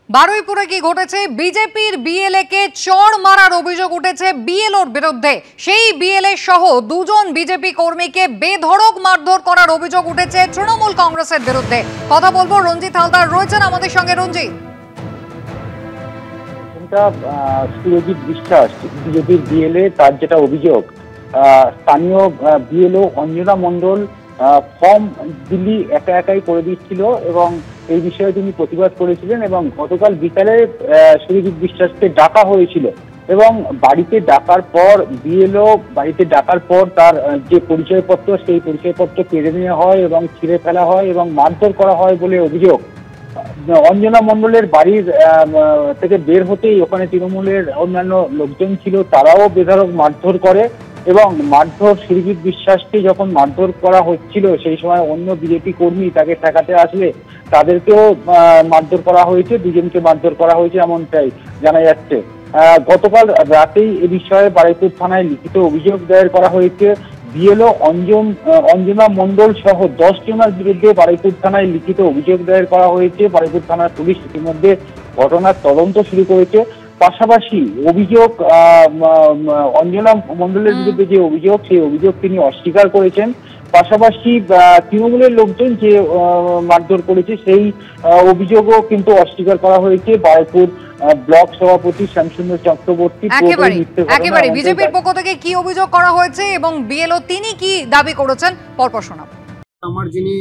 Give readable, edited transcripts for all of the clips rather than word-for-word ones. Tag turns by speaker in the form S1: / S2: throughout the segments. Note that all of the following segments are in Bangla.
S1: বারুইপুরে কি ঘটেছে? বিজেপির বিএলএ কে চড় মারার অভিযোগ উঠেছে বিএলওর বিরুদ্ধে। সেই বিএলএ সহ দুজন বিজেপি কর্মীকে বেধড়ক মারধর করার অভিযোগ উঠেছে তৃণমূল কংগ্রেসের বিরুদ্ধে। কথা বলবো, রঞ্জিত হালদার রয়েছেন আমাদের সঙ্গে। রঞ্জিত,
S2: সুরজিৎ বিশ্বাস বিজেপির বিএলএ, তার যেটা অভিযোগ, স্থানীয় বিএলও অঞ্জনা মণ্ডল ফর্ম দিল্লি একাই করে দিচ্ছিল এবং এই বিষয়ে তিনি প্রতিবাদ করেছিলেন এবং গতকাল বিকালে সুরজিৎ বিশ্বাসকে ডাকা হয়েছিল এবং বাড়িতে ডাকার পর বিএলও বাড়িতে ডাকার পর তার যে পরিচয়পত্র, সেই পরিচয়পত্র কেড়ে নেওয়া হয় এবং ছিঁড়ে ফেলা হয় এবং মারধর করা হয় বলে অভিযোগ। অঞ্জনা মণ্ডলের বাড়ির থেকে বের হতেই ওখানে তৃণমূলের অন্যান্য লোকজন ছিল, তারাও বেধড়ক মারধর করে এবং মারধর সুরজিৎ বিশ্বাসকে যখন মারধর করা হচ্ছিল সেই সময় অন্য বিজেপি কর্মী তাকে ঠেকাতে আসলে তাদেরকেও মারধর করা হয়েছে, দুজনকে মারধর করা হয়েছে এমনটাই জানা যাচ্ছে। গতকাল রাতেই এ বিষয়ে বারুইপুর থানায় লিখিত অভিযোগ দায়ের করা হয়েছে। বিএলও অঞ্জনা মণ্ডল সহ 10 জনের বিরুদ্ধে বারুইপুর থানায় লিখিত অভিযোগ দায়ের করা হয়েছে। বারুইপুর থানার পুলিশ ইতিমধ্যে ঘটনার তদন্ত শুরু করেছে। পাশাপাশি অভিযোগ, অঞ্জনা মণ্ডলের বিরুদ্ধে যে অভিযোগ, সেই অভিযোগ তিনি অস্বীকার করেছেন। পাশাপাশি তৃণমূলের লোকজন যে মারধর করেছে সেই অভিযোগও কিন্তু অস্বীকার করা হয়েছে। বারুইপুর ব্লক সভাপতি শ্যামসুন্দর চক্রবর্তী
S1: একেবারে বিজেপির পক্ষ থেকে কি অভিযোগ করা হয়েছে এবং বিএলও তিনি কি দাবি করেছেন পরপর শোনাবো।
S3: আমার যিনি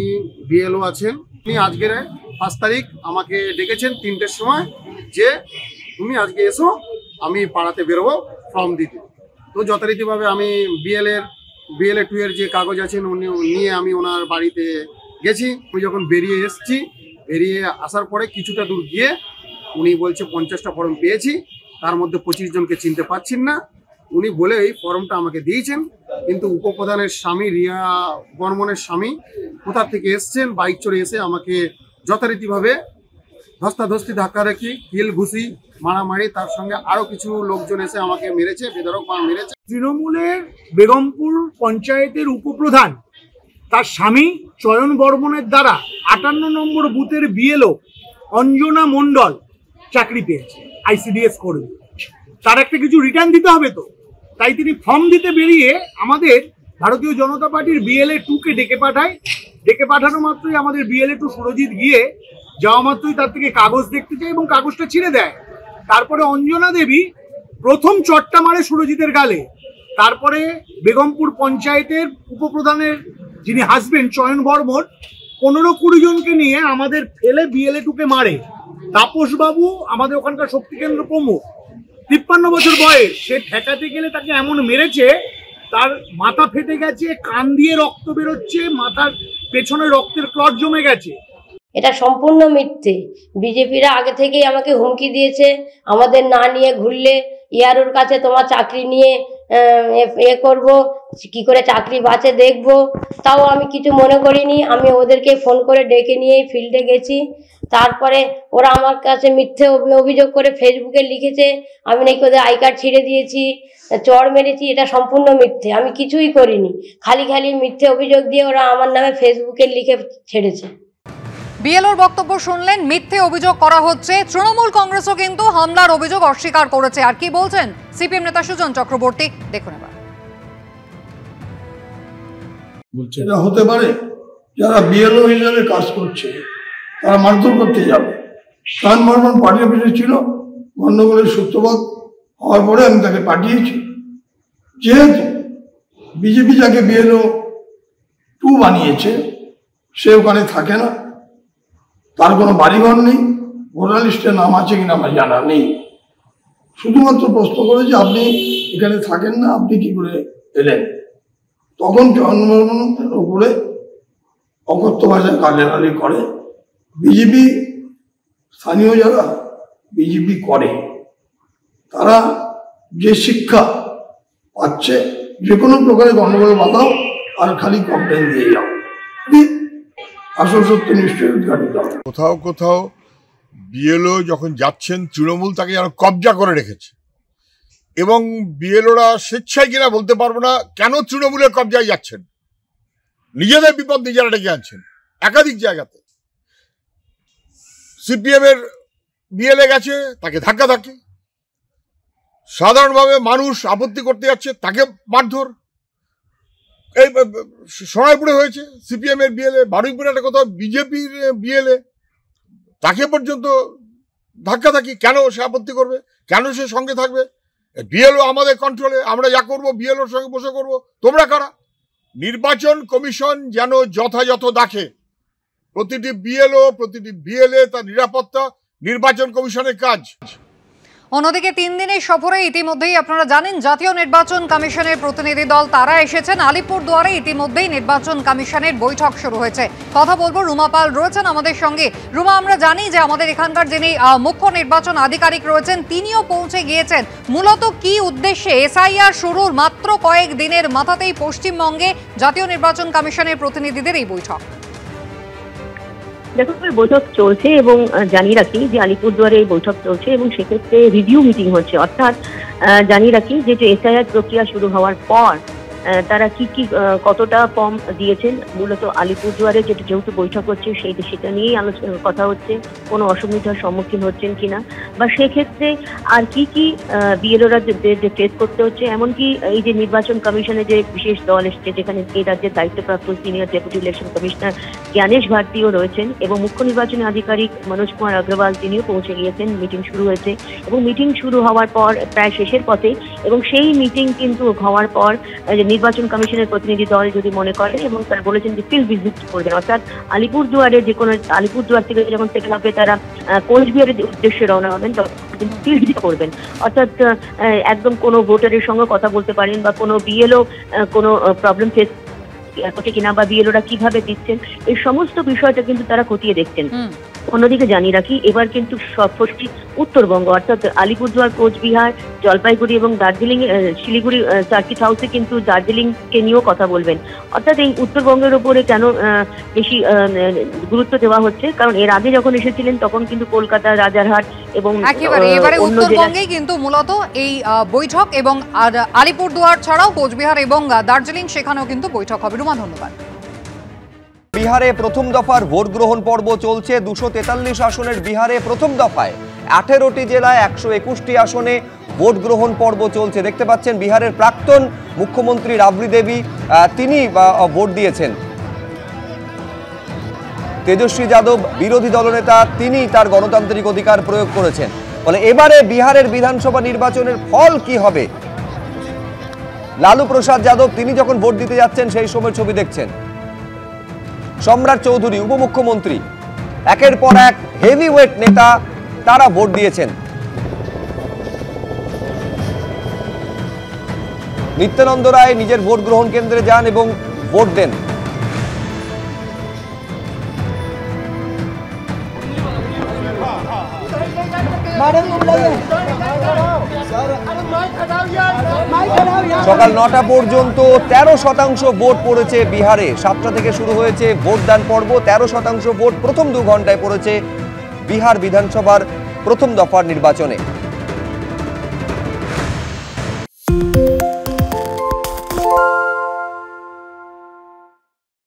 S3: বিএলও আছেন তিনি আজকের 5 তারিখ আমাকে ডেকেছেন 3টের সময় যে তুমি আজকে এসো, আমি পাড়াতে বেরোবো ফর্ম দিতে। তো যথারীতিভাবে আমি বিএলএ 2 এর যে কাগজ আছেন নিয়ে আমি ওনার বাড়িতে গেছি। আমি যখন বেরিয়ে এসছি, বেরিয়ে আসার পরে কিছুটা দূর গিয়ে উনি বলছে 50টা ফর্ম পেয়েছি, তার মধ্যে 25 জনকে চিনতে পারছেন না। উনি বলে এই ফর্মটা আমাকে দিয়েছেন, কিন্তু উপপ্রধানের স্বামী রিয়া বর্মনের স্বামী কোথা থেকে এসছেন, বাইক চড়ে এসে আমাকে যথারীতিভাবে ধস্তাধস্তি, ধাক্কাধাক্কি, কিল ঘুষি, মারামারি, তার সঙ্গে আরো কিছু লোকজন এসে আমাকে মেরেছে, বেধড়ক মেরেছে।
S4: তৃণমূলের বেগমপুর পঞ্চায়েতের উপপ্রধান তার স্বামী চয়ন বর্মনের দ্বারা 58 নম্বর বুথের বিএলও অঞ্জনা মণ্ডল চাকরি পেয়েছে আইসিডিএস কর্মী। তার একটা কিছু রিটার্ন দিতে হবে, তো তাই তিনি ফর্ম দিতে বেরিয়ে আমাদের ভারতীয় জনতা পার্টির বিএলএ 2কে ডেকে পাঠায়। ডেকে পাঠানো মাত্রই আমাদের বিএলএ 2 সুরজিৎ গিয়ে যাওয়া মাত্রই তার থেকে কাগজ দেখতে চায় এবং কাগজটা ছিঁড়ে দেয়। তারপরে অঞ্জনা দেবী প্রথম চটটা মারে সুরজিতের গালে। তারপরে বেগমপুর পঞ্চায়েতের উপপ্রধানের যিনি হাজবেন্ড চয়ন বর্মন 15-20 জনকে নিয়ে আমাদের ফেলে বিএলএ 2কে মারে। তাপস বাবু আমাদের ওখানকার শক্তি কেন্দ্র প্রমুখ, 53 বছর বয়স, সে ঠেকাতে গেলে তাকে এমন মেরেছে তার মাথা ফেটে গেছে, কান দিয়ে রক্ত বেরোচ্ছে, মাথার পেছনে রক্তের ক্লট জমে গেছে।
S5: এটা সম্পূর্ণ মিথ্যে। বিজেপিরা আগে থেকেই আমাকে হুমকি দিয়েছে, আমাদের না নিয়ে ঘুরলে ইয়ারোর কাছে তোমার চাকরি নিয়ে করব, কি করে চাকরি বাঁচে দেখব। তাও আমি কিছু মনে করিনি। আমি ওদেরকে ফোন করে ডেকে নিয়ে ফিল্ডে গেছি। তারপরে ওরা আমার কাছে মিথ্যে অভিযোগ করে ফেসবুকে লিখেছে আমি নাকি ওদের আই কার্ড ছিঁড়ে দিয়েছি, চড় মেরেছি। এটা সম্পূর্ণ মিথ্যে, আমি কিছুই করিনি। খালি মিথ্যে অভিযোগ দিয়ে ওরা আমার নামে ফেসবুকে লিখে ছেড়েছে।
S1: বিএলওর বক্তব্য শুনলেন, মিথ্যে অভিযোগ করা হচ্ছে। তৃণমূল কংগ্রেসও কিন্তু হামলার অভিযোগ অস্বীকার করেছে। আর কি বলছেন সিপিএম নেতা সুজন চক্রবর্তী, দেখুন এবার।
S6: এটা হতে পারে যারা বিএলও হিসাবে কাজ করছে তারা মারধর করতে যাবে। স্থান বর্মন পার্টি অফিসে ছিল, গণ্ডগোলের সূত্রপাত হওয়ার পরে আমি তাকে পাঠিয়েছি। যেহেতু বিজেপি যাকে বিএলও 2 বানিয়েছে সে ওখানে থাকে না, তার কোনো বাড়িঘর নেই, ভোটার লিস্টে নাম আছে কিনা আমার জানা নেই। শুধুমাত্র প্রশ্ন করেছে আপনি এখানে থাকেন না, আপনি কি করে এলেন। তখন জন্মগ্রহণের উপরে অকথ্য ভাষায় গালাগালি করে। বিজেপি স্থানীয় যারা বিজেপি করে তারা যে শিক্ষা পাচ্ছে, যে কোনো প্রকারে গণ্ডগোল বাঁধাও আর খালি কমপ্লেন দিয়ে যাও, আসল সত্য নিশ্চয়ই উদ্ঘাটিত হবে।
S7: কোথাও কোথাও বিএলও যখন যাচ্ছেন তৃণমূল তাকে যেন কবজা করে রেখেছে এবং বিএলওরা স্বেচ্ছায় কিনা বলতে পারবো না কেন তৃণমূলের কবজায় যাচ্ছেন, নিজেদের বিপদ নিজেরা ডেকে আনছেন একাধিক জায়গাতে। সিপিএম এর বিএলএ গেছে তাকে ধাক্কাধাক্কি, সাধারণভাবে মানুষ আপত্তি করতে যাচ্ছে তাকে মারধর। এই সোনারপুরে হয়েছে সিপিএম এর বিএলএ, বারুইপুরে একটা কোথাও বিজেপির বিএলএ, তাকে পর্যন্ত ধাক্কাধাক্কি। কেন সে আপত্তি করবে? কেন সে সঙ্গে থাকবে? বিএলও আমাদের কন্ট্রোলে, আমরা যা করবো বিএলওর সঙ্গে বসে করবো। তোমরা কারা? নির্বাচন কমিশন যেন যথাযথ দেখে প্রতিটি বিএলও প্রতিটি বিএলএ তার নিরাপত্তা নির্বাচন কমিশনের কাজ।
S1: অন্যদিকে 3 দিনের সফরে ইতিমধ্যেই আপনারা জানেন জাতীয় নির্বাচন কমিশনের প্রতিনিধি দল তারা এসেছেন আলিপুরদুয়ারে। ইতিমধ্যেই নির্বাচন কমিশনের বৈঠক শুরু হয়েছে। কথা বলবো, রুমা পাল রয়েছেন আমাদের সঙ্গে। রুমা, আমরা জানি যে আমাদের এখানকার যিনি মুখ্য নির্বাচন আধিকারিক রয়েছেন তিনিও পৌঁছে গিয়েছেন। মূলত কি উদ্দেশ্যে এসআইআর শুরুর মাত্র কয়েক দিনের মাথাতেই পশ্চিমবঙ্গে জাতীয় নির্বাচন কমিশনের প্রতিনিধিদের এই বৈঠক?
S8: দেখো, বৈঠক চলছে এবং জানিয়ে রাখি যে আলিপুরদুয়ারে এই বৈঠক চলছে এবং সেক্ষেত্রে রিভিউ মিটিং হচ্ছে। অর্থাৎ জানিয়ে রাখি যে এসআইআর প্রক্রিয়া শুরু হওয়ার পর তারা কি কতটা ফর্ম দিয়েছেন। মূলত আলিপুরদুয়ারে যেহেতু বৈঠক হচ্ছে সেটা নিয়েই কথা হচ্ছে, কোনো অসুবিধার সম্মুখীন হচ্ছেন কিনা, বা সেক্ষেত্রে আর কি বিএলওরা যে ফেস করতে হচ্ছে। এমনকি এই যে নির্বাচন কমিশনের যে বিশেষ দল এসছে, যেখানে এই রাজ্যের দায়িত্বপ্রাপ্ত senior deputy election commissioner Gyanesh ভারতীও রয়েছেন এবং মুখ্য নির্বাচনী আধিকারিক মনোজ কুমার অগ্রওয়াল তিনিও পৌঁছে গিয়েছেন। মিটিং শুরু হয়েছে এবং মিটিং শুরু হওয়ার পর প্রায় শেষের পথে, এবং সেই মিটিং কিন্তু হওয়ার পর নির্বাচন কমিশনের প্রতিনিধি দল যদি মনে করেন এবং তারা বলেছেন যে ফিল্ড ভিজিট করবেন, অর্থাৎ আলিপুরদুয়ারে যে কোনো আলিপুরদুয়ার থেকে যখন সেকেন্ড হাফে তারা কোচবিহারের উদ্দেশ্যে রওনা হবেন তখন ফিল্ড ভিজিট করবেন। অর্থাৎ একদম কোনো ভোটারের সঙ্গে কথা বলতে পারেন বা কোনো বিএলও কোনো প্রবলেম ফেস করছে কিনা বা বিএলওরা কিভাবে দিচ্ছেন, এই সমস্ত বিষয়টা কিন্তু তারা খতিয়ে দেখছেন। অন্যদিকে জানিয়ে রাখি এবার কিন্তু সবকটি উত্তরবঙ্গ অর্থাৎ আলিপুরদুয়ার, কোচবিহার, জলপাইগুড়ি এবং দার্জিলিং, শিলিগুড়ি সার্কিট হাউসে কিন্তু দার্জিলিংকে নিয়েও কথা বলবেন। অর্থাৎ এই উত্তরবঙ্গের উপরে কেন বেশি গুরুত্ব দেওয়া হচ্ছে, কারণ এর আগে যখন এসেছিলেন তখন কিন্তু কলকাতা, রাজারহাট এবং
S1: এবারে উত্তরবঙ্গেই কিন্তু মূলত এই বৈঠক, এবং আলিপুরদুয়ার ছাড়াও কোচবিহার এবং দার্জিলিং সেখানেও কিন্তু বৈঠক হবে। রুমা, ধন্যবাদ।
S9: বিহারে প্রথম দফার ভোট গ্রহণ পর্ব চলছে। 243 আসনের বিহারে প্রথম দফায় 18টি জেলায় 121টি আসনে ভোট গ্রহণ পর্ব চলছে। দেখতে পাচ্ছেন বিহারের প্রাক্তন মুখ্যমন্ত্রী রাবড়ি দেবী তিনি ভোট দিয়েছেন। তেজস্বী যাদব বিরোধী দলনেতা, তিনি তার গণতান্ত্রিক অধিকার প্রয়োগ করেছেন। ফলে এবারে বিহারের বিধানসভা নির্বাচনের ফল কি হবে? লালু প্রসাদ যাদব তিনি যখন ভোট দিতে যাচ্ছেন সেই সময় ছবি দেখছেন। সম্রাট চৌধুরী উপমুখ্যমন্ত্রী, একের পর এক হেভিওয়েট নেতা তারা ভোট দিয়েছেন। নিত্যানন্দ রায় নিজের ভোট গ্রহণ কেন্দ্রে যান এবং ভোট দেন। সকাল 9টা পর্যন্ত 13% ভোট পড়েছে বিহারে। 7টা থেকে শুরু হয়েছে ভোটদান পর্ব। 13% ভোট প্রথম 2 ঘন্টায় পড়েছে বিহার বিধানসভার প্রথম দফার নির্বাচনে।